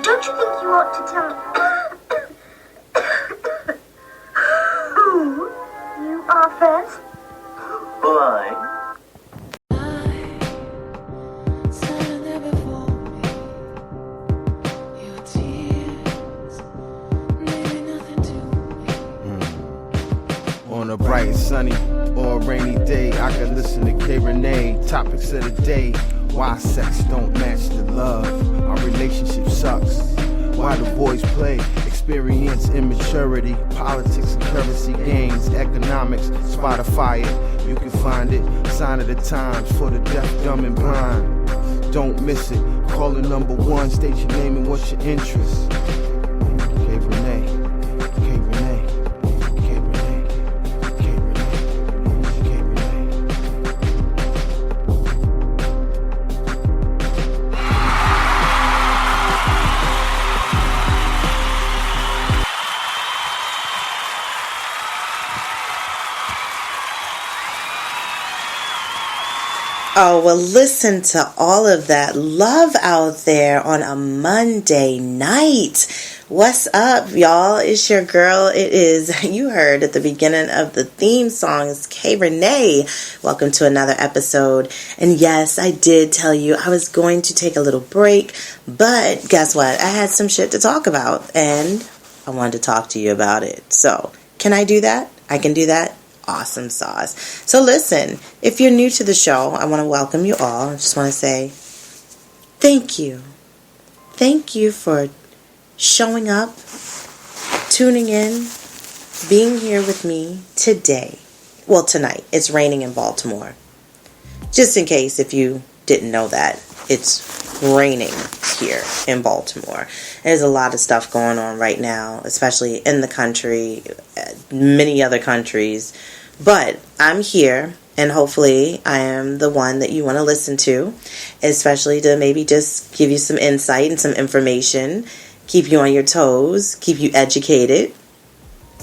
Don't you think you ought to tell who you are first? Why? On a bright, sunny, or rainy day, I can listen to Rene. Topics of the day: why sex don't match the love, our relationship sucks, why the boys play, experience immaturity, politics and currency gains, economics, Spotify it, you can find it, sign of the times for the deaf, dumb and blind. Don't miss it, call the number one, state your name and what's your interest. Rene. Oh, well, listen to all of that love out there on a Monday night. What's up, y'all? It's your girl. It is, you heard at the beginning of the theme song, it's Rene. Welcome to another episode. And yes, I did tell you I was going to take a little break, but guess what? I had some shit to talk about, and I wanted to talk to you about it. So, can I do that? I can do that. Awesome sauce. So listen, if you're new to the show, I want to welcome you all. I just want to say thank you. Thank you for showing up, tuning in, being here with me today. Well, tonight. It's raining in Baltimore. Just in case if you didn't know that, it's raining here in Baltimore. There's a lot of stuff going on right now, especially in the country, many other countries. But I'm here, and hopefully I am the one that you want to listen to, especially to maybe just give you some insight and some information, keep you on your toes, keep you educated.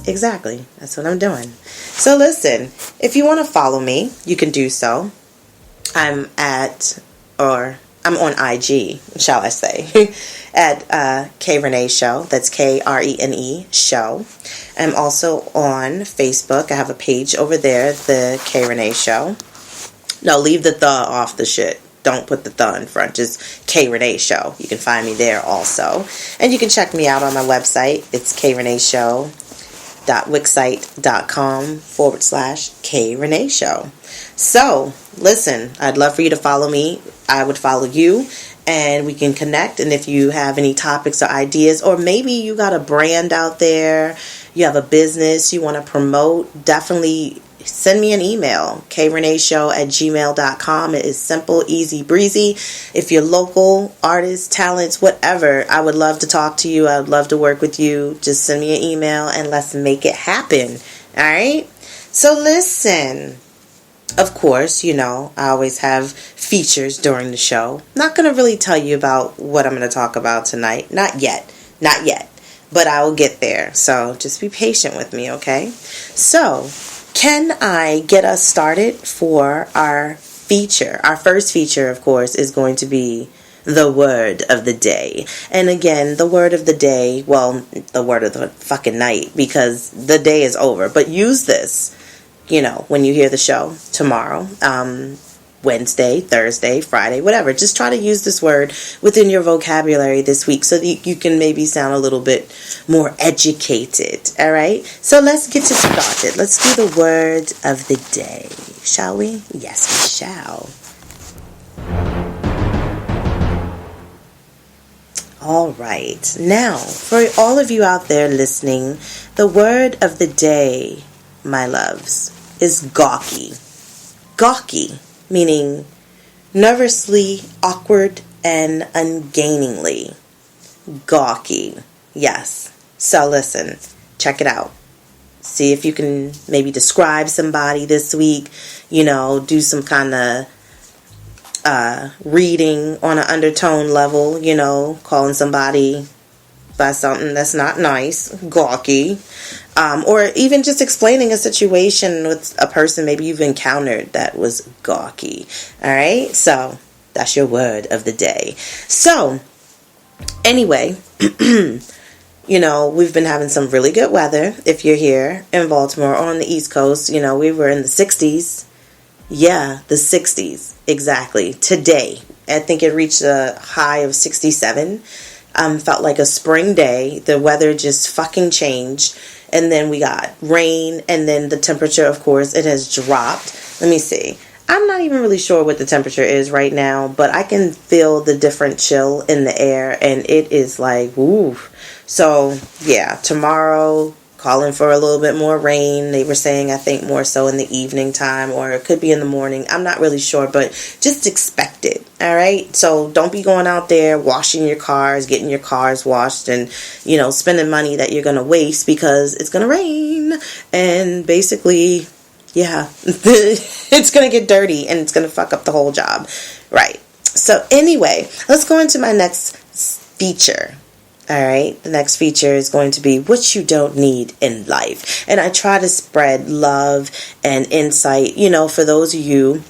Exactly. That's what I'm doing. So listen, if you want to follow me, you can do so. I'm on IG, shall I say, at Rene Show. That's Krene Show. I'm also on Facebook. I have a page over there, the Rene Show. No, leave the "the" off the shit. Don't put the "the" in front. Just Rene Show. You can find me there also. And you can check me out on my website. It's kreneshow.wixsite.com/Rene Show. So, listen, I'd love for you to follow me. I would follow you, and we can connect. And if you have any topics or ideas, or maybe you got a brand out there, you have a business you want to promote, definitely send me an email, kreneshow@gmail.com. It is simple, easy breezy. If you're local, artists, talents, whatever, I would love to talk to you. I would love to work with you. Just send me an email and let's make it happen. All right? So listen. Of course, you know, I always have features during the show. Not going to really tell you about what I'm going to talk about tonight. Not yet. But I will get there. So just be patient with me, okay? So, can I get us started for our feature? Our first feature, of course, is going to be the word of the day. And again, the word of the day, well, the word of the fucking night, because the day is over. But use this, you know, when you hear the show tomorrow, Wednesday, Thursday, Friday, whatever. Just try to use this word within your vocabulary this week so that you can maybe sound a little bit more educated. All right? So let's get it started. Let's do the word of the day. Shall we? Yes, we shall. All right. Now, for all of you out there listening, the word of the day, my loves, is gawky. Gawky, meaning nervously, awkward, and ungainingly. Gawky. Yes. So listen, check it out. See if you can maybe describe somebody this week. You know, do some kind of reading on an undertone level. You know, calling somebody by something that's not nice, gawky. Or even just explaining a situation with a person maybe you've encountered that was gawky. All right? So, that's your word of the day. So, Anyway, you know, we've been having some really good weather. If you're here in Baltimore or on the East Coast, you know, we were in the 60s. Yeah, the 60s. Exactly. Today, I think it reached a high of 67. Felt like a spring day. The weather just fucking changed. And then we got rain. And then the temperature, of course, it has dropped. Let me see. I'm not even really sure what the temperature is right now, but I can feel the different chill in the air, and it is like, ooh. So, yeah, tomorrow, calling for a little bit more rain. They were saying, I think, more so in the evening time, or it could be in the morning. I'm not really sure, but just expect it, all right? So don't be going out there washing your cars, getting your cars washed, and, you know, spending money that you're going to waste because it's going to rain. And basically, yeah, it's going to get dirty and it's going to fuck up the whole job. Right. So anyway, let's go into my next feature. All right. The next feature is going to be what you don't need in life. And I try to spread love and insight, you know, for those of you,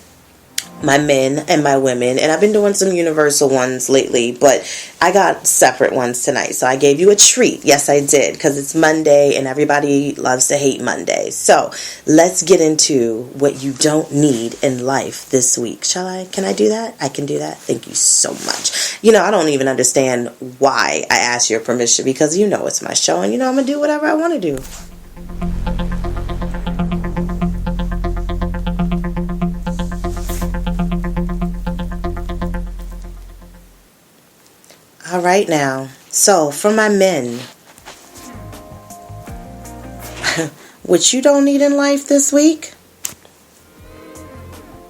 my men and my women. And I've been doing some universal ones lately, but I got separate ones tonight. So I gave you a treat. Yes, I did, because it's Monday and everybody loves to hate Monday. So let's get into what you don't need in life this week. Shall I? Can I do that? I can do that. Thank you so much. You know, I don't even understand why I asked your permission, because you know it's my show and you know I'm going to do whatever I want to do. All right now, so for my men, what you don't need in life this week?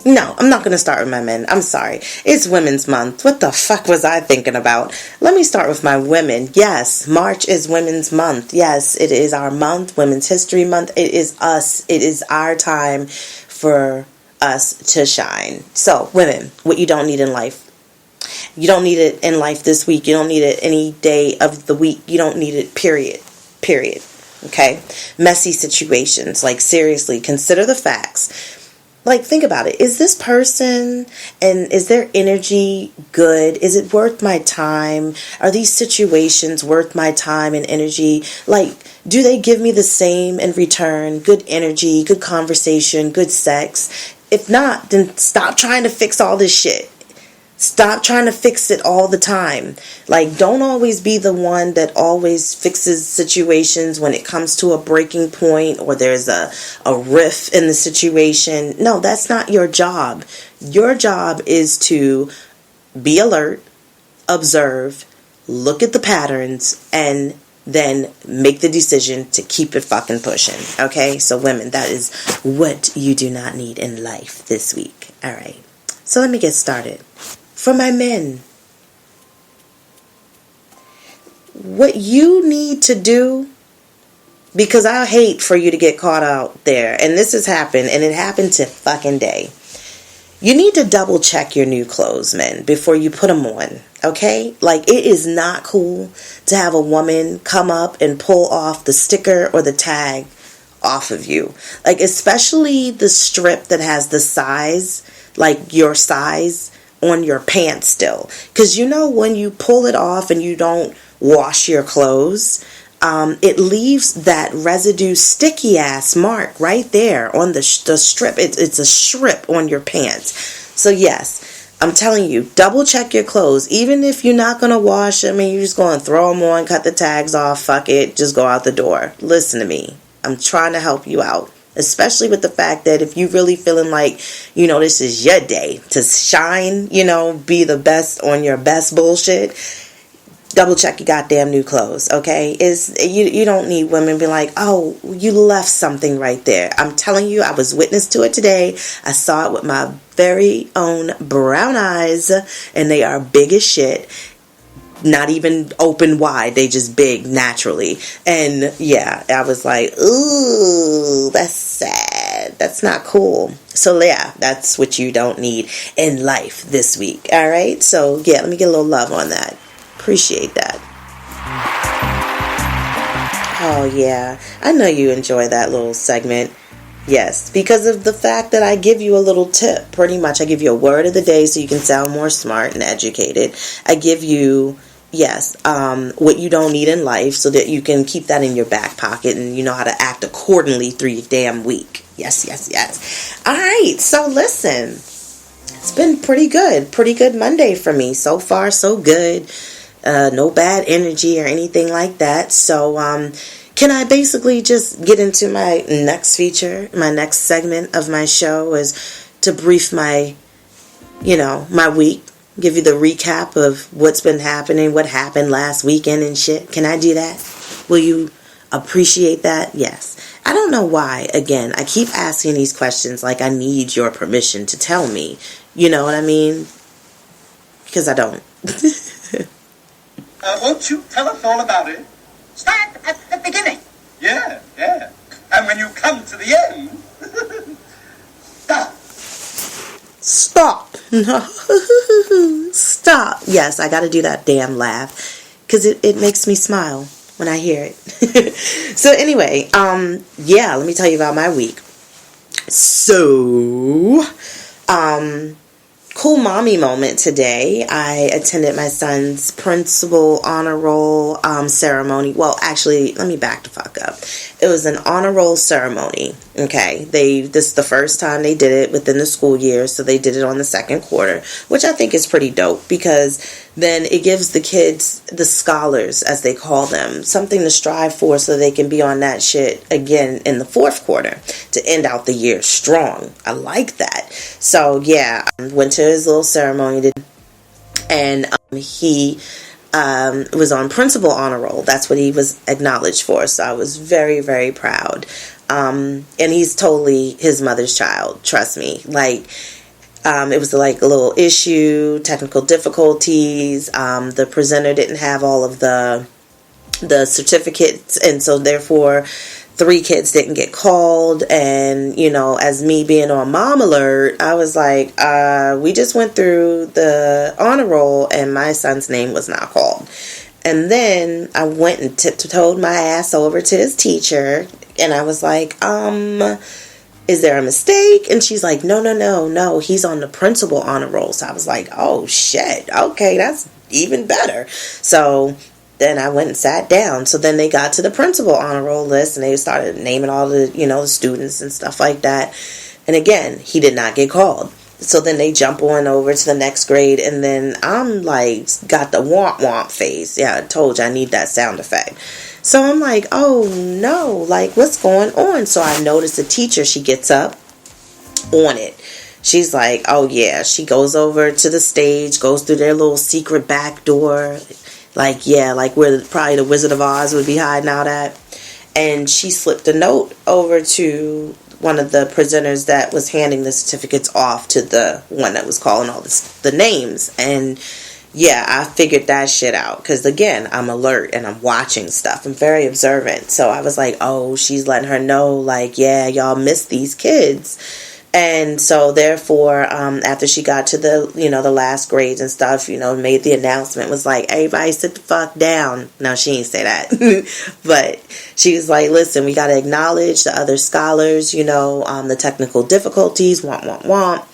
No, I'm not going to start with my men. I'm sorry. It's Women's Month. What the fuck was I thinking about? Let me start with my women. Yes, March is Women's Month. Yes, it is our month, Women's History Month. It is us. It is our time for us to shine. So, women, what you don't need in life. You don't need it in life this week. You don't need it any day of the week. You don't need it, period. Period. Okay? Messy situations. Like, seriously, consider the facts. Like, think about it. Is this person and is their energy good? Is it worth my time? Are these situations worth my time and energy? Like, do they give me the same in return? Good energy, good conversation, good sex? If not, then stop trying to fix all this shit. Stop trying to fix it all the time. Like, don't always be the one that always fixes situations when it comes to a breaking point or there's a rift in the situation. No, that's not your job. Your job is to be alert, observe, look at the patterns, and then make the decision to keep it fucking pushing. Okay? So women, that is what you do not need in life this week. All right. So let me get started. For my men, what you need to do, because I hate for you to get caught out there, and this has happened, and it happened to fucking day. You need to double check your new clothes, men, before you put them on, okay? Like, it is not cool to have a woman come up and pull off the sticker or the tag off of you. Like, especially the strip that has the size, like your size, on your pants still. Because you know when you pull it off and you don't wash your clothes, it leaves that residue sticky ass mark right there on the strip. It's a strip on your pants. So yes, I'm telling you, double check your clothes. Even if you're not going to wash them and you're just going to throw them on, cut the tags off, fuck it, just go out the door. Listen to me. I'm trying to help you out. Especially with the fact that if you really feeling like, you know, this is your day to shine, you know, be the best on your best bullshit, double check your goddamn new clothes, okay? You don't need women be like, oh, you left something right there. I'm telling you, I was witness to it today. I saw it with my very own brown eyes, and they are big as shit. Not even open wide, they just big naturally. And yeah, I was like, ooh, that's sad. That's not cool. So yeah, that's what you don't need in life this week. All right, so yeah, let me get a little love on that. Appreciate that. Oh yeah, I know you enjoy that little segment. Yes, because of the fact that I give you a little tip. Pretty much, I give you a word of the day so you can sound more smart and educated. I give you, Yes, what you don't need in life so that you can keep that in your back pocket and you know how to act accordingly through your damn week. Yes, yes, yes. All right, so listen, it's been pretty good Monday for me. So far, so good. No bad energy or anything like that. So, can I basically just get into my next feature, my next segment of my show is to brief my week, give you the recap of what's been happening, what happened last weekend and shit. Can I do that? Will you appreciate that? Yes. I don't know why, again, I keep asking these questions like I need your permission to tell me. You know what I mean? Because I don't. Won't you tell us all about it? Start at the beginning. Yeah. And when you come to the end, stop. Stop. Stop. Yes, I got to do that damn laugh because it makes me smile when I hear it. So anyway, let me tell you about my week. So, cool mommy moment today. I attended my son's principal honor roll ceremony. Well, actually, let me back the fuck up. It was an honor roll ceremony. Okay, this is the first time they did it within the school year, so they did it on the second quarter, which I think is pretty dope because then it gives the kids, the scholars as they call them, something to strive for so they can be on that shit again in the fourth quarter to end out the year strong. I like that. So yeah, I went to his little ceremony and he was on principal honor roll. That's what he was acknowledged for. So I was very, very proud. And he's totally his mother's child. Trust me. Like, it was like a little issue, technical difficulties. The presenter didn't have all of the certificates. And so therefore 3 kids didn't get called. And, as me being on Mom Alert, I was like, we just went through the honor roll and my son's name was not called. And then I went and tiptoed my ass over to his teacher and I was like, is there a mistake? And she's like, no, he's on the principal honor roll. So I was like, oh shit, okay, that's even better. So then I went and sat down. So then they got to the principal honor roll list and they started naming all the, the students and stuff like that. And again, he did not get called. So then they jump on over to the next grade and then I'm like, got the womp womp face. Yeah, I told you I need that sound effect. So I'm like, oh no, like what's going on? So I noticed the teacher, she gets up on it. She's like, oh yeah, she goes over to the stage, goes through their little secret back door. Like, yeah, like where probably the Wizard of Oz would be hiding out at. And she slipped a note over to one of the presenters that was handing the certificates off to the one that was calling all the names. And yeah, I figured that shit out. Because again, I'm alert and I'm watching stuff. I'm very observant. So I was like, oh, she's letting her know, like, yeah, y'all missed these kids. And so therefore, after she got to the, the last grades and stuff, made the announcement, was like, everybody sit the fuck down. No, she didn't say that. But she was like, listen, we got to acknowledge the other scholars, the technical difficulties, womp.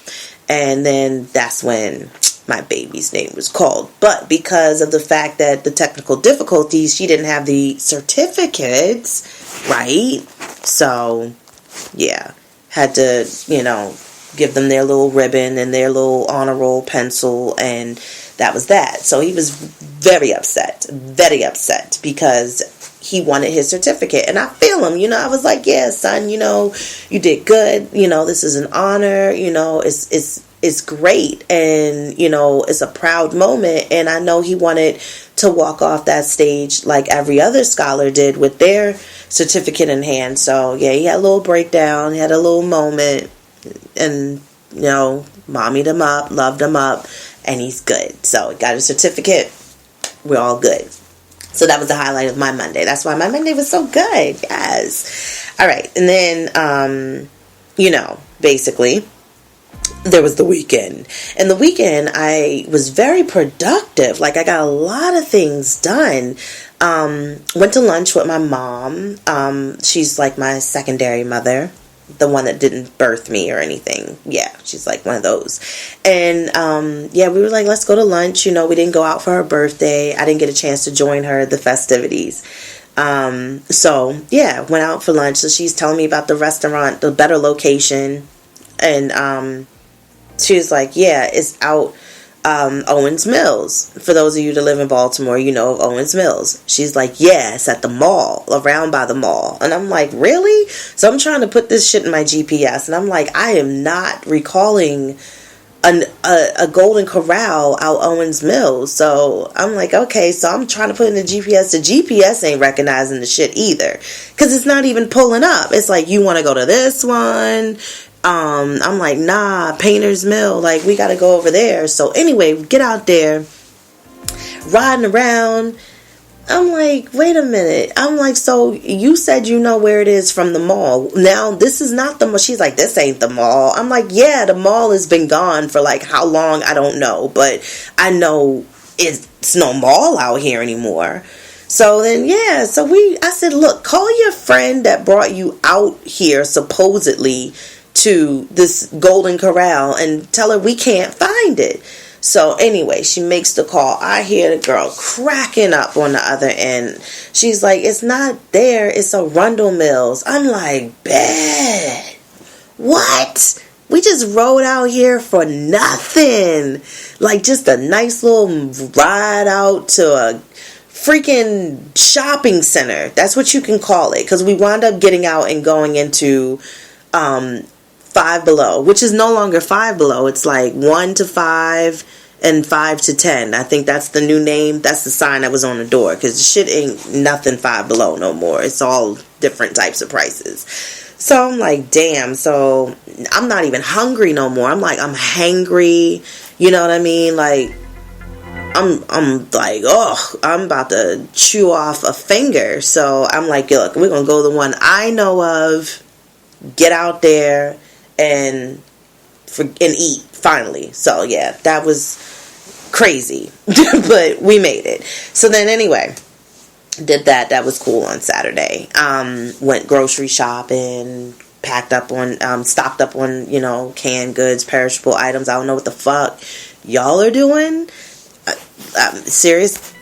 And then that's when my baby's name was called. But because of the fact that the technical difficulties, she didn't have the certificates, right? So, yeah. Had to, give them their little ribbon and their little honor roll pencil, and that was that. So he was very upset because he wanted his certificate. And I feel him, I was like, yeah, son, you did good. This is an honor, it's great. And, it's a proud moment. And I know he wanted to walk off that stage like every other scholar did with their certificate in hand. So yeah, he had a little breakdown, he had a little moment, and mommied him up, loved him up, and he's good. So he got a certificate, we're all good. So that was the highlight of my Monday. That's why my Monday was so good. Yes. All right. And then basically there was the weekend. And the weekend I was very productive. Like I got a lot of things done. Went to lunch with my mom. She's like my secondary mother. the one that didn't birth me or anything. Yeah, she's like one of those. And yeah, we were like, let's go to lunch. You know, we didn't go out for her birthday. I didn't get a chance to join her at the festivities. So yeah, went out for lunch. So she's telling me about the restaurant, the better location. And she was like, yeah, it's out Owens Mills. For those of you that live in Baltimore, you know of Owens Mills. She's like, yeah, it's at the mall, around by the mall. And I'm like, really? So I'm trying to put this shit in my GPS, and I'm like, I am not recalling a Golden Corral out Owens Mills. So I'm like, okay, so I'm trying to put in the GPS. The GPS ain't recognizing the shit either, because it's not even pulling up. It's like, you want to go to this one? I'm like, nah, Painter's Mill, like, we gotta go over there. So anyway, get out there, riding around. I'm like, wait a minute. I'm like, so you said you know where it is from the mall. Now, this is not the mall. She's like, this ain't the mall. I'm like, yeah, the mall has been gone for like how long? I don't know. But I know it's no mall out here anymore. So then, yeah, so I said, look, call your friend that brought you out here, supposedly, to this Golden Corral, and tell her we can't find it. So anyway, she makes the call. I hear the girl cracking up on the other end. She's like, it's not there, it's Arundel Mills. I'm like, bad. What? We just rode out here for nothing. Like, just a nice little ride out to a freaking shopping center. That's what you can call it. Because we wound up getting out and going into Five Below, which is no longer Five Below. It's like 1 to 5 and 5 to 10. I think that's the new name. That's the sign that was on the door, because the shit ain't nothing Five Below no more. It's all different types of prices. So I'm like, damn. So I'm not even hungry no more. I'm like, I'm hangry. You know what I mean? Like, I'm like, oh, I'm about to chew off a finger. So I'm like, look, we're gonna go to the one I know of, get out there and eat finally. So yeah, that was crazy. But we made it. So then anyway, did that was cool on Saturday. Went grocery shopping, stocked up on, you know, canned goods, perishable items. I don't know what the fuck y'all are doing. I'm serious.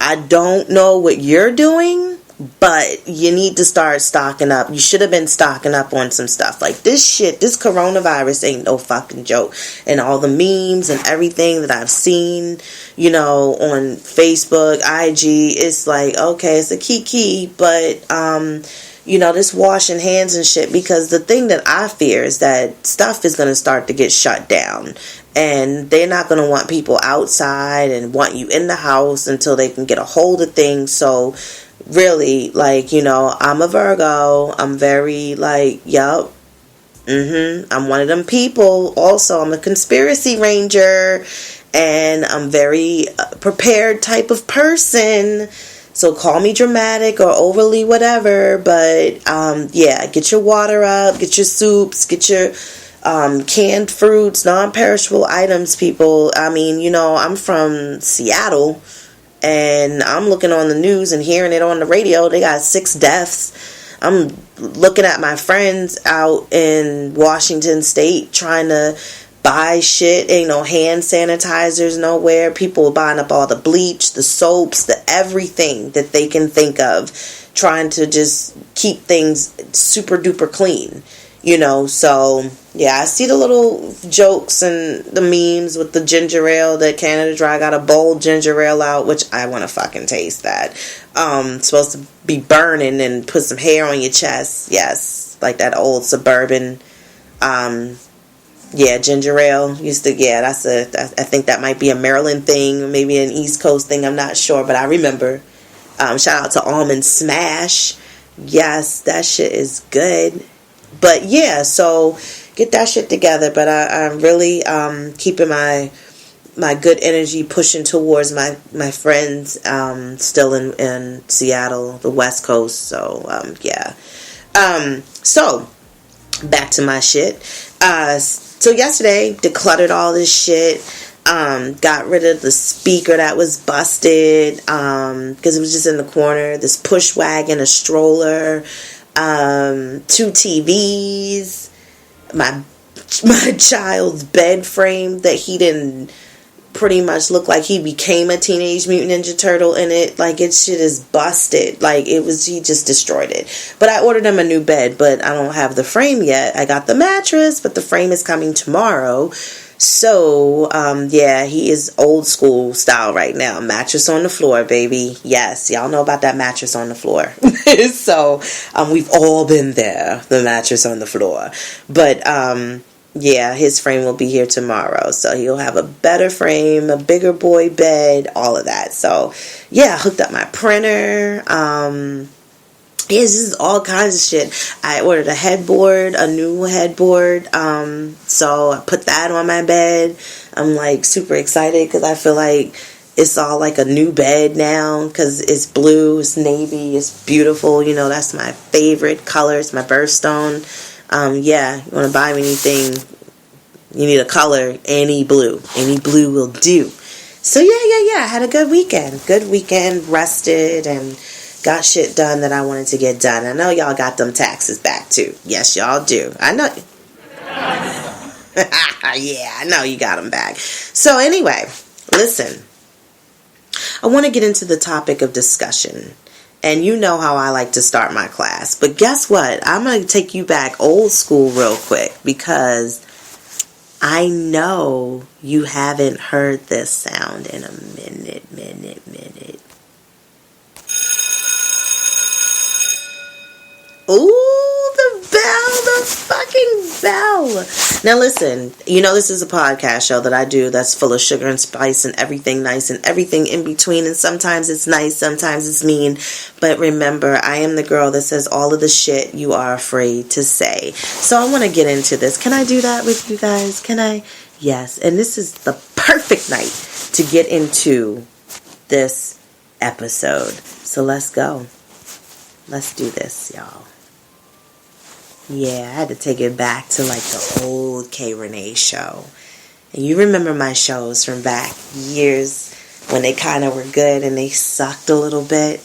I don't know what you're doing, but you need to start stocking up. You should have been stocking up on some stuff. Like, this coronavirus ain't no fucking joke. And all the memes and everything that I've seen, you know, on Facebook, IG, it's like, okay, it's a kiki, but, you know, this washing hands and shit. Because the thing that I fear is that stuff is going to start to get shut down. And they're not going to want people outside and want you in the house until they can get a hold of things. So really, like, you know, I'm a Virgo. I'm very like, yup. I'm one of them people. Also, I'm a conspiracy ranger, and I'm very prepared type of person. So call me dramatic or overly whatever, but yeah, get your water up, get your soups, get your canned fruits, non-perishable items, people. I mean, you know, I'm from Seattle, and I'm looking on the news and hearing it on the radio. They got 6 deaths. I'm looking at my friends out in Washington State trying to buy shit. Ain't no hand sanitizers nowhere. People are buying up all the bleach, the soaps, the everything that they can think of, trying to just keep things super duper clean. You know, so yeah, I see the little jokes and the memes with the ginger ale that Canada Dry got a bold ginger ale out, which I want to fucking taste that. It's supposed to be burning and put some hair on your chest. Yes, like that old suburban, yeah, ginger ale. I think that might be a Maryland thing, maybe an East Coast thing. I'm not sure, but I remember. Shout out to Almond Smash. Yes, that shit is good. But yeah, so get that shit together. But I'm really keeping my good energy pushing towards my friends still in Seattle, the West Coast. So yeah. So back to my shit. So yesterday, decluttered all this shit. Got rid of the speaker that was busted because it was just in the corner. This push wagon, a stroller. 2 TVs, my child's bed frame that he didn't pretty much look like he became a Teenage Mutant Ninja Turtle in it. Like, it shit is busted. Like, he just destroyed it. But I ordered him a new bed, but I don't have the frame yet. I got the mattress, but the frame is coming tomorrow. So, yeah, he is old school style right now. Mattress on the floor, baby. Yes, y'all know about that mattress on the floor. So, we've all been there, the mattress on the floor. But, yeah, his frame will be here tomorrow. So he'll have a better frame, a bigger boy bed, all of that. So, yeah, I hooked up my printer. Yeah, this is all kinds of shit. I ordered a headboard, a new headboard. So I put that on my bed. I'm like super excited because I feel like it's all like a new bed now because it's blue, it's navy, it's beautiful. You know, that's my favorite color. It's my birthstone. Yeah, you want to buy me anything, you need a color, any blue will do. So yeah, I had a good weekend, rested and got shit done that I wanted to get done. I know y'all got them taxes back too. Yes, y'all do. I know. Yeah, I know you got them back. So anyway, listen, I want to get into the topic of discussion. And you know how I like to start my class. But guess what? I'm going to take you back old school real quick because I know you haven't heard this sound in a minute. Ooh, the fucking bell. Now listen, you know this is a podcast show that I do that's full of sugar and spice and everything nice and everything in between, and sometimes it's nice, sometimes it's mean, but remember, I am the girl that says all of the shit you are afraid to say. So I want to get into this. Can I do that with you guys? Can I? Yes, and this is the perfect night to get into this episode. So let's go. Let's do this, y'all. Yeah, I had to take it back to like the old Rene show. And you remember my shows from back years when they kind of were good and they sucked a little bit.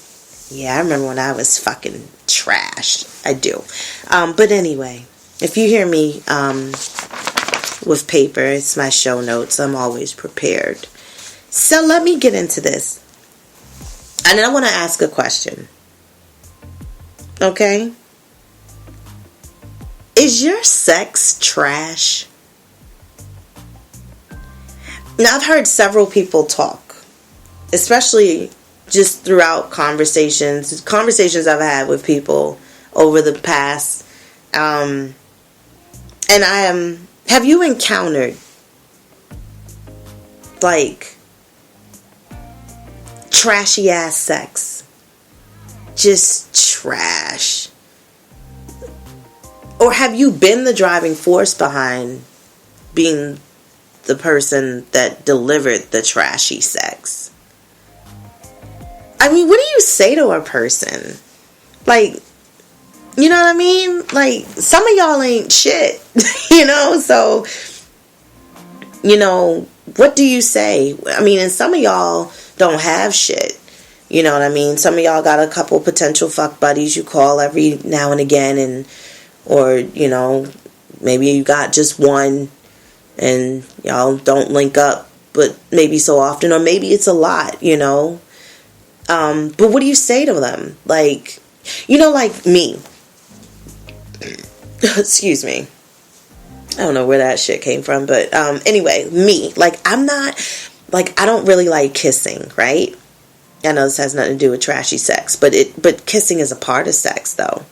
Yeah, I remember when I was fucking trash. I do. But anyway, if you hear me with paper, it's my show notes. I'm always prepared. So let me get into this. And I want to ask a question. Okay? Is your sex trash? Now, I've heard several people talk, especially just throughout conversations I've had with people over the past. And have you encountered like trashy ass sex? Just trash. Or have you been the driving force behind being the person that delivered the trashy sex? I mean, what do you say to a person? Like, you know what I mean? Like, some of y'all ain't shit, you know? So, you know, what do you say? I mean, and some of y'all don't have shit. You know what I mean? Some of y'all got a couple potential fuck buddies you call every now and again, or, you know, maybe you got just one and y'all don't link up, but maybe so often, or maybe it's a lot, you know. But what do you say to them? Like, you know, like me. Excuse me. I don't know where that shit came from, but anyway, me. Like, I'm not, like, I don't really like kissing, right? I know this has nothing to do with trashy sex, but kissing is a part of sex, though.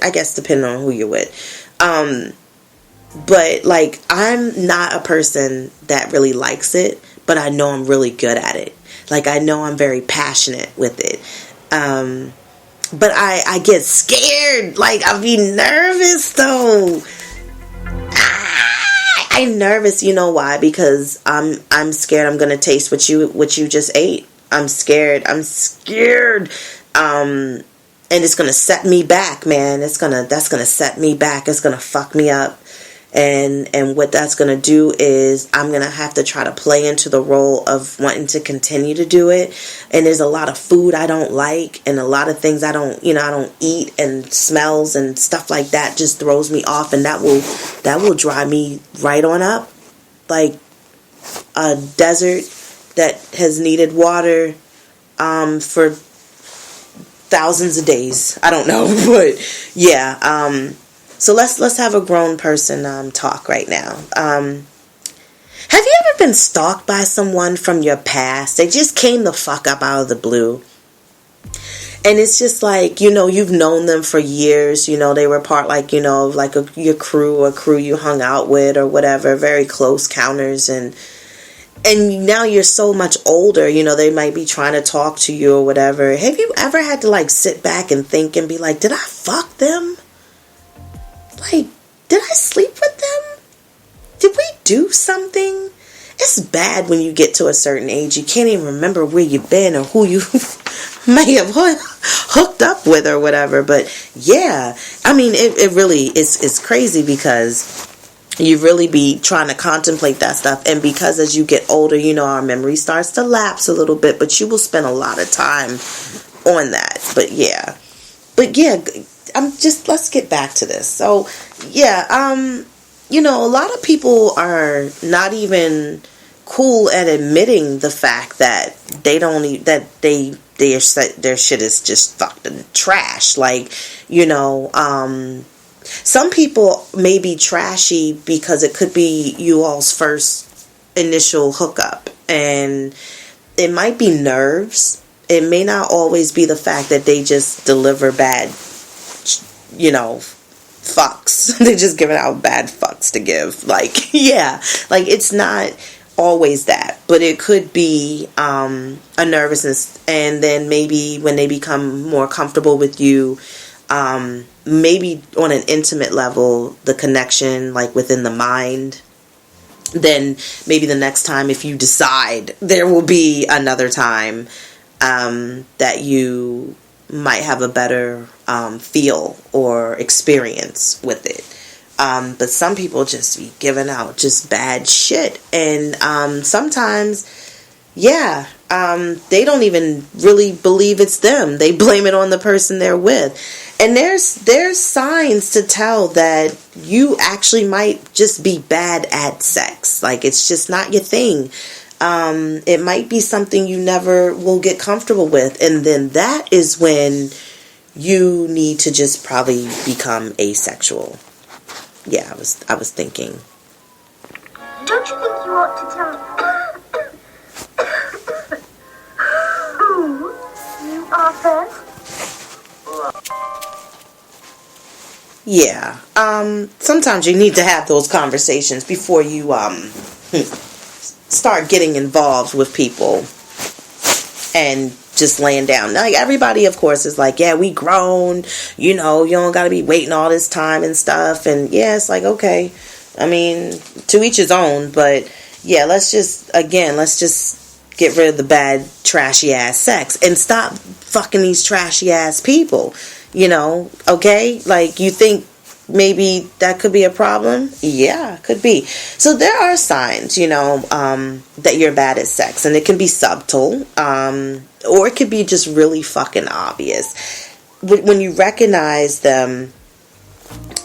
I guess depending on who you're with. But like, I'm not a person that really likes it, but I know I'm really good at it. Like, I know I'm very passionate with it. But I get scared. Like, I'll be nervous though. I'm nervous, you know why? Because I'm scared I'm gonna taste what you just ate. I'm scared. And it's gonna set me back, man. That's gonna set me back. It's gonna fuck me up. And what that's going to do is I'm going to have to try to play into the role of wanting to continue to do it. And there's a lot of food I don't like, and a lot of things I don't eat, and smells and stuff like that just throws me off, and that will dry me right on up, like a desert that has needed water for thousands of days. I don't know, but yeah. So let's have a grown person talk right now. Have you ever been stalked by someone from your past? They just came the fuck up out of the blue. And it's just like, you've known them for years. They were part, like, like your crew or crew you hung out with or whatever, very close counters. And now you're so much older, they might be trying to talk to you or whatever. Have you ever had to, like, sit back and think and be like, did I fuck them? Like, did I sleep with them? Did we do something? It's bad when you get to a certain age. You can't even remember where you've been or who you may have hooked up with or whatever. But yeah, I mean, it really is crazy, because you really be trying to contemplate that stuff. And because as you get older, our memory starts to lapse a little bit, but you will spend a lot of time on that. But yeah, let's get back to this. So yeah, a lot of people are not even cool at admitting the fact that their shit is just fucking trash. Like, some people may be trashy because it could be you all's first initial hookup, and it might be nerves. It may not always be the fact that they just deliver bad, fucks. They're just giving out bad fucks to give. Like, yeah, like, it's not always that, but it could be a nervousness. And then maybe when they become more comfortable with you, maybe on an intimate level, the connection, like within the mind, then maybe the next time, if you decide there will be another time, that you might have a better feel or experience with it. But some people just be giving out just bad shit. And sometimes, yeah, they don't even really believe it's them. They blame it on the person they're with. And there's signs to tell that you actually might just be bad at sex. Like, it's just not your thing. It might be something you never will get comfortable with. And then that is when you need to just probably become asexual. Yeah, I was thinking. Don't you think you ought to tell who you are first? Yeah. Sometimes you need to have those conversations before you start getting involved with people and just laying down. Now, everybody, of course, is like, yeah, we grown, you don't got to be waiting all this time and stuff. And yeah, it's like, okay, I mean, to each his own. But yeah, let's just get rid of the bad, trashy ass sex and stop fucking these trashy ass people, okay? Like, you think maybe that could be a problem? Yeah, could be. So there are signs, that you're bad at sex, and it can be subtle, or it could be just really fucking obvious. When you recognize them,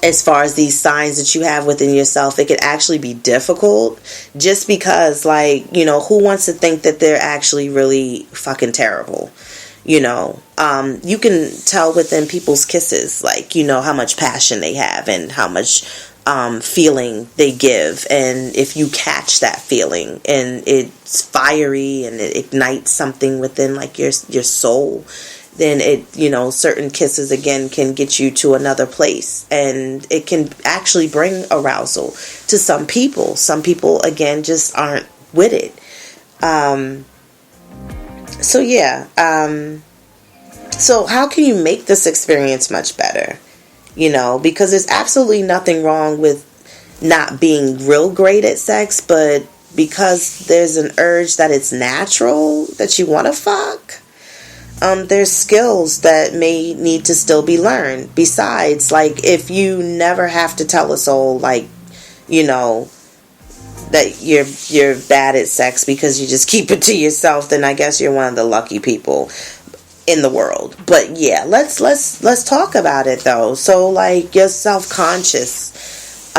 as far as these signs that you have within yourself, it can actually be difficult, just because, like, who wants to think that they're actually really fucking terrible? You can tell within people's kisses, like, how much passion they have and how much feeling they give. And if you catch that feeling and it's fiery and it ignites something within, like, your soul, then it, certain kisses again can get you to another place, and it can actually bring arousal to some people. Some people, again, just aren't with it. So yeah, so how can you make this experience much better? Because there's absolutely nothing wrong with not being real great at sex, but because there's an urge that it's natural, that you want to fuck, there's skills that may need to still be learned. Besides, like, if you never have to tell a soul, like, you know, that you're bad at sex because you just keep it to yourself, then I guess you're one of the lucky people in the world. But yeah, let's talk about it though. So like your self-consciousness,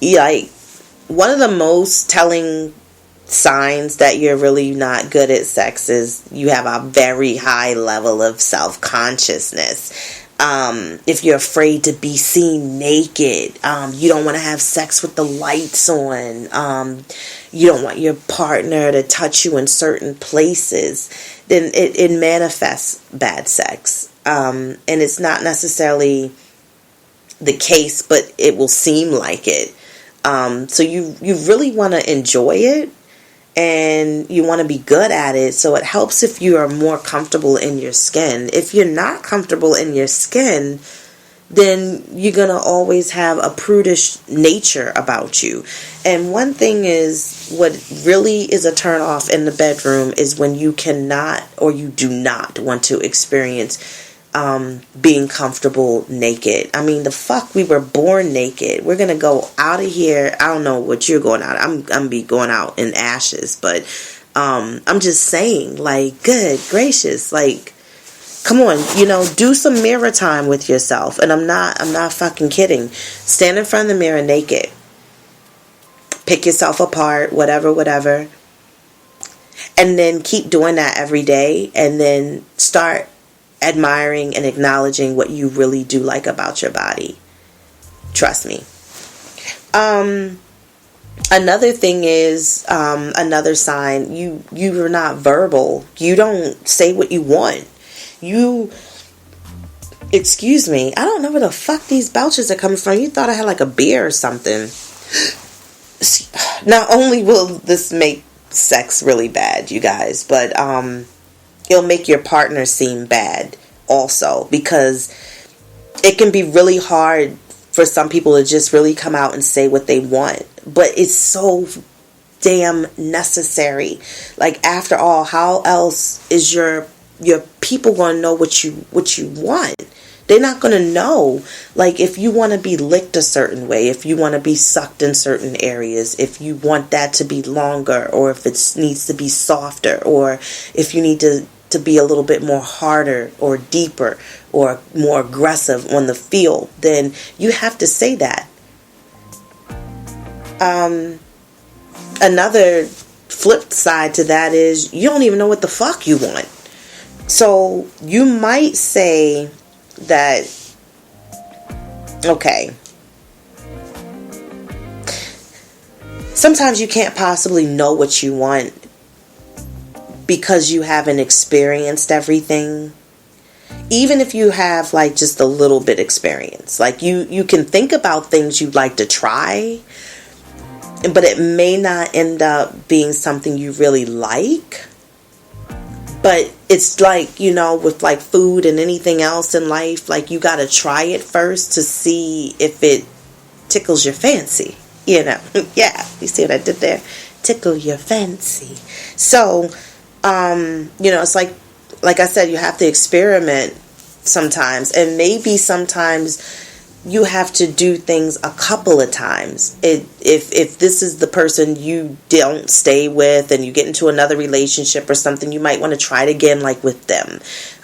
like one of the most telling signs that you're really not good at sex is you have a very high level of self-consciousness. If you're afraid to be seen naked, you don't want to have sex with the lights on, you don't want your partner to touch you in certain places, then it manifests bad sex. And it's not necessarily the case, but it will seem like it. So you really want to enjoy it, and you want to be good at it. So it helps if you are more comfortable in your skin. If you're not comfortable in your skin, then you're going to always have a prudish nature about you. And one thing is, what really is a turn off in the bedroom is when you cannot or you do not want to experience being comfortable naked. I mean, the fuck, we were born naked. We're gonna go out of here. I don't know what you're going out. I'm gonna be going out in ashes, but I'm just saying, like, good gracious, like, come on, you know, do some mirror time with yourself. And I'm not fucking kidding. Stand in front of the mirror naked. Pick yourself apart, whatever. And then keep doing that every day, and then start admiring and acknowledging what you really do like about your body. Trust me. Another thing is, another sign, you're not verbal. You don't say what you want. Excuse me, I don't know where the fuck these belches are coming from. You thought I had like a beer or something. Not only will this make sex really bad, you guys, but it'll make your partner seem bad also, because it can be really hard for some people to just really come out and say what they want, but it's so damn necessary. Like, after all, how else is your people going to know what you want? They're not going to know. Like, if you want to be licked a certain way, if you want to be sucked in certain areas, if you want that to be longer, or if it needs to be softer, or if you need to be a little bit more harder or deeper or more aggressive on the feel, then you have to say that. Another flip side to that is you don't even know what the fuck you want. So you might say that, okay, sometimes you can't possibly know what you want because you haven't experienced everything. Even if you have like just a little bit experience, like you can think about things you'd like to try, but it may not end up being something you really like. But it's like, you know, with like food and anything else in life, like you got to try it first to see if it tickles your fancy, you know. Yeah, you see what I did there? Tickle your fancy. So, you know, it's like I said, you have to experiment sometimes, and maybe sometimes you have to do things a couple of times. If this is the person you don't stay with and you get into another relationship or something, you might want to try it again, like with them.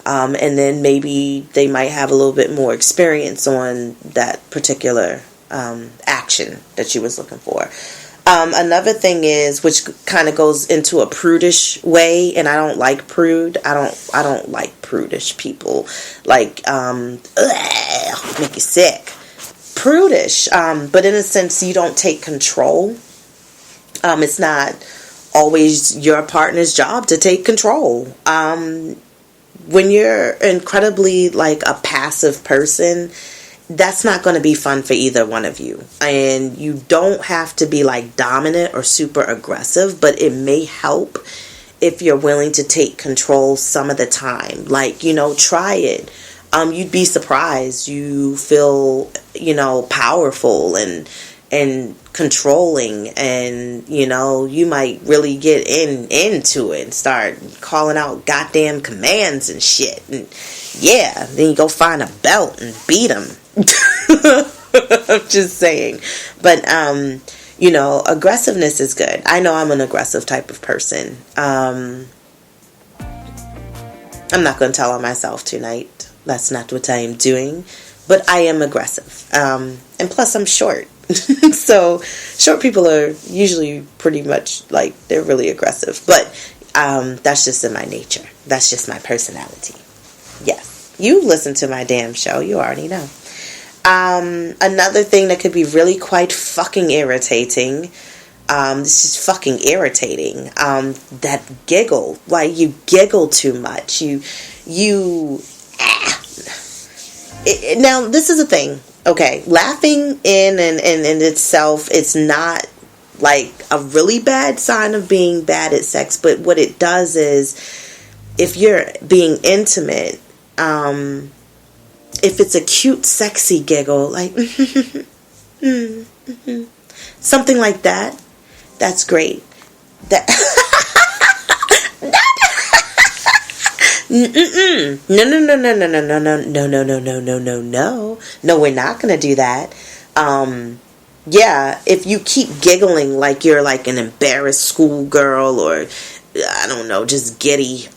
And then maybe they might have a little bit more experience on that particular action that you was looking for. Another thing is, which kind of goes into a prudish way, and I don't like prude. I don't like prudish people. Like, make you sick. Prudish, but in a sense, you don't take control. It's not always your partner's job to take control. When you're incredibly like a passive person, that's not going to be fun for either one of you. And you don't have to be like dominant or super aggressive, but it may help if you're willing to take control some of the time. Like, you know, try it. You'd be surprised. You feel, you know, powerful and controlling, and, you know, you might really get into it and start calling out goddamn commands and shit. And yeah, then you go find a belt and beat them. I'm just saying. But, aggressiveness is good. I know I'm an aggressive type of person. I'm not going to tell on myself tonight. That's not what I am doing. But I am aggressive. And plus, I'm short. So, short people are usually pretty much, they're really aggressive. But that's just in my nature. That's just my personality. Yes. You listen to my damn show. You already know. Another thing that could be really quite fucking irritating. This is fucking irritating. That giggle. Like, you giggle too much. Now, this is a thing. Okay. Laughing in itself, it's not like a really bad sign of being bad at sex. But what it does is, if you're being intimate, if it's a cute, sexy giggle, like, something like that, that's great. No, we're not going to do that. Yeah, if you keep giggling like you're like an embarrassed schoolgirl or, I don't know, just giddy,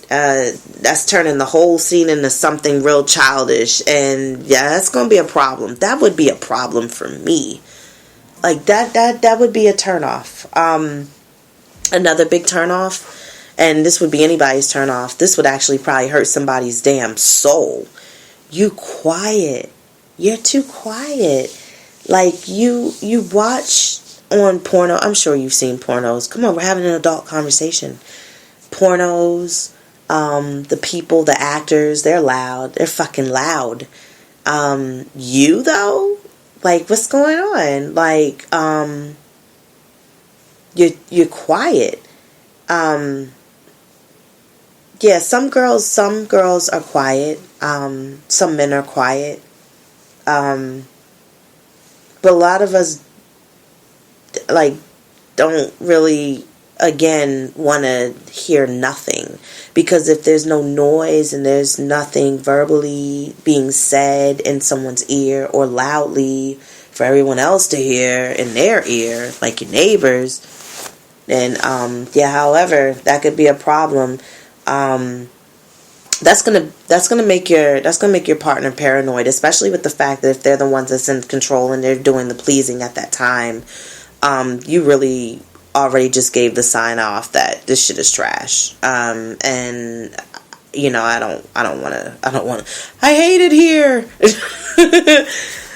that's turning the whole scene into something real childish, and yeah, that's gonna be a problem. That would be a problem for me. Like that would be a turnoff. Another big turnoff, and this would be anybody's turnoff. This would actually probably hurt somebody's damn soul. You quiet. You're too quiet. Like you watch on porno. I'm sure you've seen pornos. Come on, we're having an adult conversation. Pornos. The people, the actors, they're loud. They're fucking loud. You though, like, what's going on? Like, you're quiet. Yeah, some girls are quiet. Some men are quiet. But a lot of us, like, don't really, again, want to hear nothing. Because if there's no noise and there's nothing verbally being said in someone's ear or loudly for everyone else to hear in their ear, like your neighbors, then, however, that could be a problem. That's gonna make your partner paranoid, especially with the fact that if they're the ones that's in control and they're doing the pleasing at that time, you really already just gave the sign off that this shit is trash. And I don't want to. I hate it here.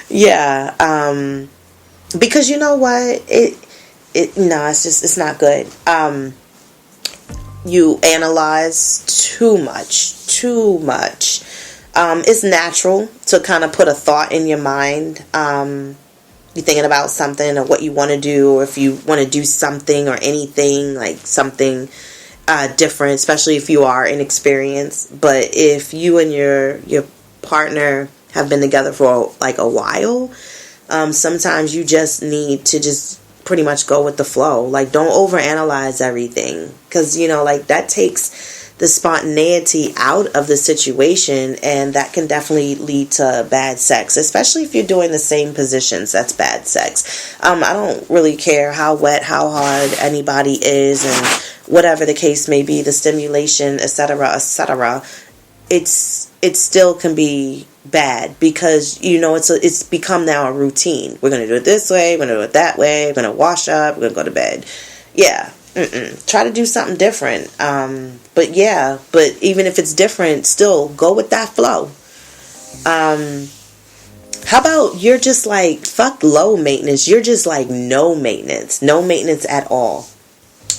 Yeah. Because you know what? It's not good. You analyze too much. It's natural to kind of put a thought in your mind. You're thinking about something or what you want to do, or if you want to do something or anything, like something different, especially if you are inexperienced. But if you and your partner have been together for like a while, sometimes you just need to just pretty much go with the flow. Like, don't overanalyze everything, because like that takes the spontaneity out of the situation, and that can definitely lead to bad sex, especially if you're doing the same positions. That's bad sex. I don't really care how wet, how hard anybody is, and whatever the case may be, the stimulation, etc., it still can be bad, because it's become now a routine. We're gonna do it this way, we're gonna do it that way, we're gonna wash up, we're gonna go to bed. Yeah. Try to do something different. But even if it's different, still go with that flow. How about you're just like, fuck low maintenance, you're just like no maintenance at all.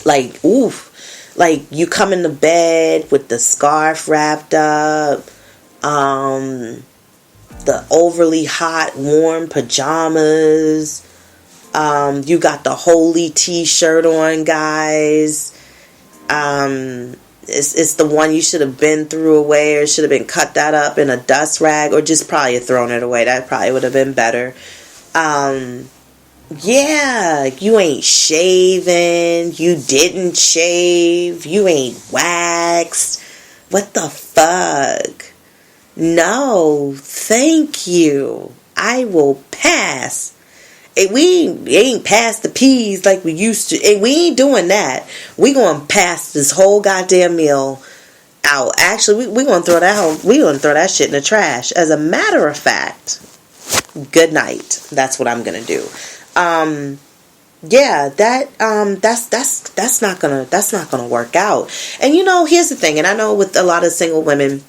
Like, oof. Like, you come into bed with the scarf wrapped up, the overly hot, warm pajamas. You got the holy t-shirt on, guys. It's the one you should have been threw away, or should have been cut that up in a dust rag, or just probably thrown it away. That probably would have been better. Yeah, you ain't shaving, you didn't shave, you ain't waxed. What the fuck? No, thank you. I will pass. We ain't past the peas like we used to. And we ain't doing that. We gonna pass this whole goddamn meal out. Actually, we gonna throw that shit in the trash. As a matter of fact, good night. That's what I'm gonna do. Yeah, that's not gonna work out. And here's the thing. And I know with a lot of single women,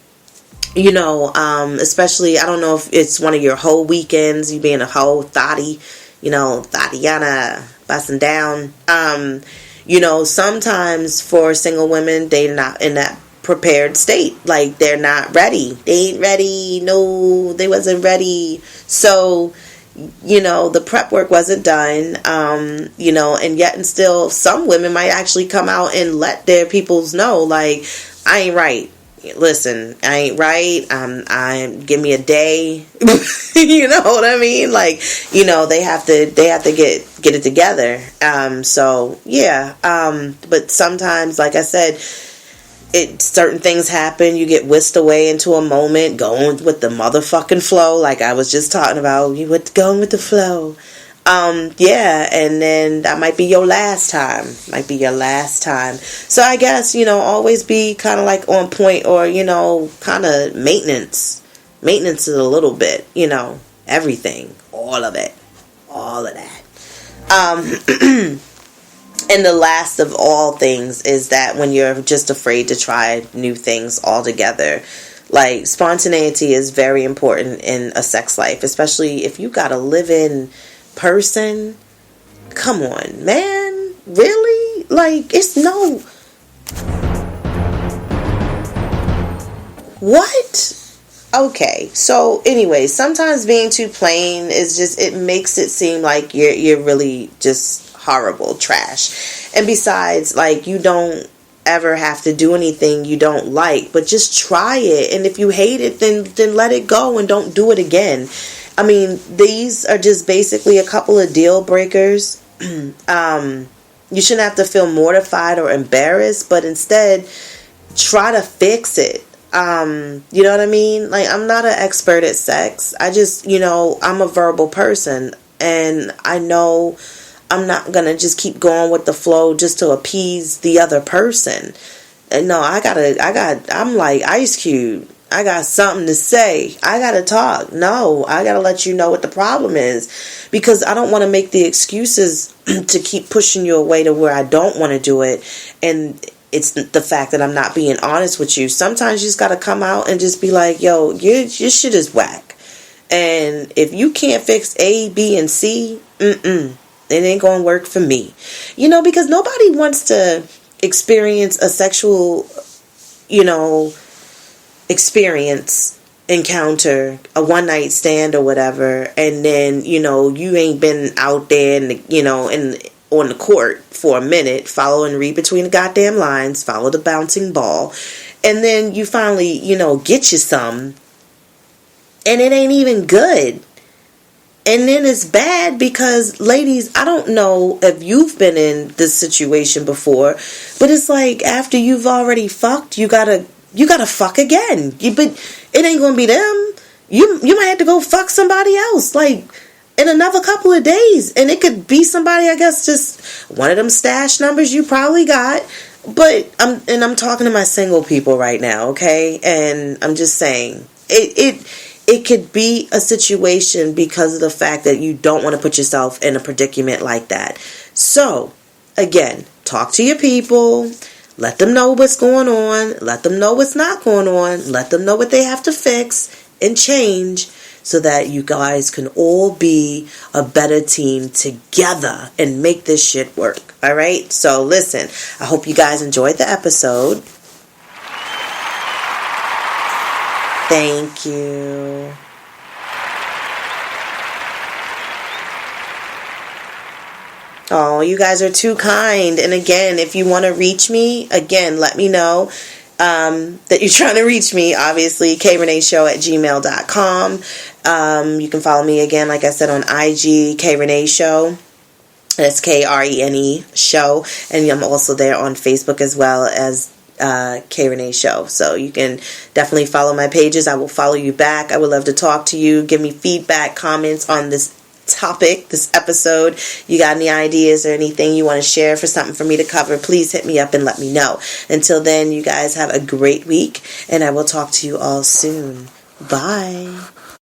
especially, I don't know if it's one of your whole weekends, you being a whole thotty, Thotiana, busting down. Sometimes for single women, they're not in that prepared state. Like, they're not ready. They ain't ready. No, they wasn't ready. So, the prep work wasn't done, and yet and still some women might actually come out and let their peoples know, like, I ain't right. Listen, I ain't right. Give me a day. You know what I mean? Like, they have to get it together. So yeah. But sometimes, like I said, certain things happen. You get whisked away into a moment, going with the motherfucking flow, like I was just talking about. You went going with the flow. Yeah, and then that might be your last time. So I guess, always be kind of like on point, or, kind of maintenance it a little bit, everything, all of that. And the last of all things is that when you're just afraid to try new things altogether, like, spontaneity is very important in a sex life, especially if you got a live-in person. Come on, man. Really? Like, it's no... What? Okay, so anyway, sometimes being too plain is just, it makes it seem like you're really just horrible trash. And besides, like, you don't ever have to do anything you don't like, but just try it. And if you hate it, then let it go and don't do it again. I mean, these are just basically a couple of deal breakers. You shouldn't have to feel mortified or embarrassed, but instead try to fix it. You know what I mean? Like, I'm not an expert at sex. I just, I'm a verbal person, and I know I'm not gonna just keep going with the flow just to appease the other person. And no, I'm like Ice Cube. I got something to say. I gotta talk. No, I gotta let you know what the problem is, because I don't want to make the excuses to keep pushing you away to where I don't want to do it. And it's the fact that I'm not being honest with you. Sometimes you just gotta come out and just be like, yo, your shit is whack. And if you can't fix A, B, and C, it ain't gonna work for me. Because nobody wants to experience a sexual, encounter, a one night stand or whatever, and then you ain't been out there on the court for a minute, follow and read between the goddamn lines, follow the bouncing ball, and then you finally get you some, and it ain't even good. And then it's bad because, ladies, I don't know if you've been in this situation before, but it's like, after you've already fucked, you gotta fuck again. But it ain't gonna be them. You might have to go fuck somebody else, like, in another couple of days. And it could be somebody, I guess, just one of them stash numbers you probably got. But I'm talking to my single people right now, okay? And I'm just saying, it could be a situation because of the fact that you don't want to put yourself in a predicament like that. So, again, talk to your people. Let them know what's going on. Let them know what's not going on. Let them know what they have to fix and change, so that you guys can all be a better team together and make this shit work. All right? So, listen, I hope you guys enjoyed the episode. Thank you. Oh, you guys are too kind. And again, if you want to reach me, again, let me know that you're trying to reach me. Obviously, KReneShow@gmail.com. You can follow me again, like I said, on IG, KRene Show. That's KRENE Show. And I'm also there on Facebook as well, as K Rene Show. So you can definitely follow my pages. I will follow you back. I would love to talk to you. Give me feedback, comments on this topic, this episode. You got any ideas or anything you want to share for something for me to cover, please hit me up and let me know. Until then, you guys have a great week, and I will talk to you all soon. Bye.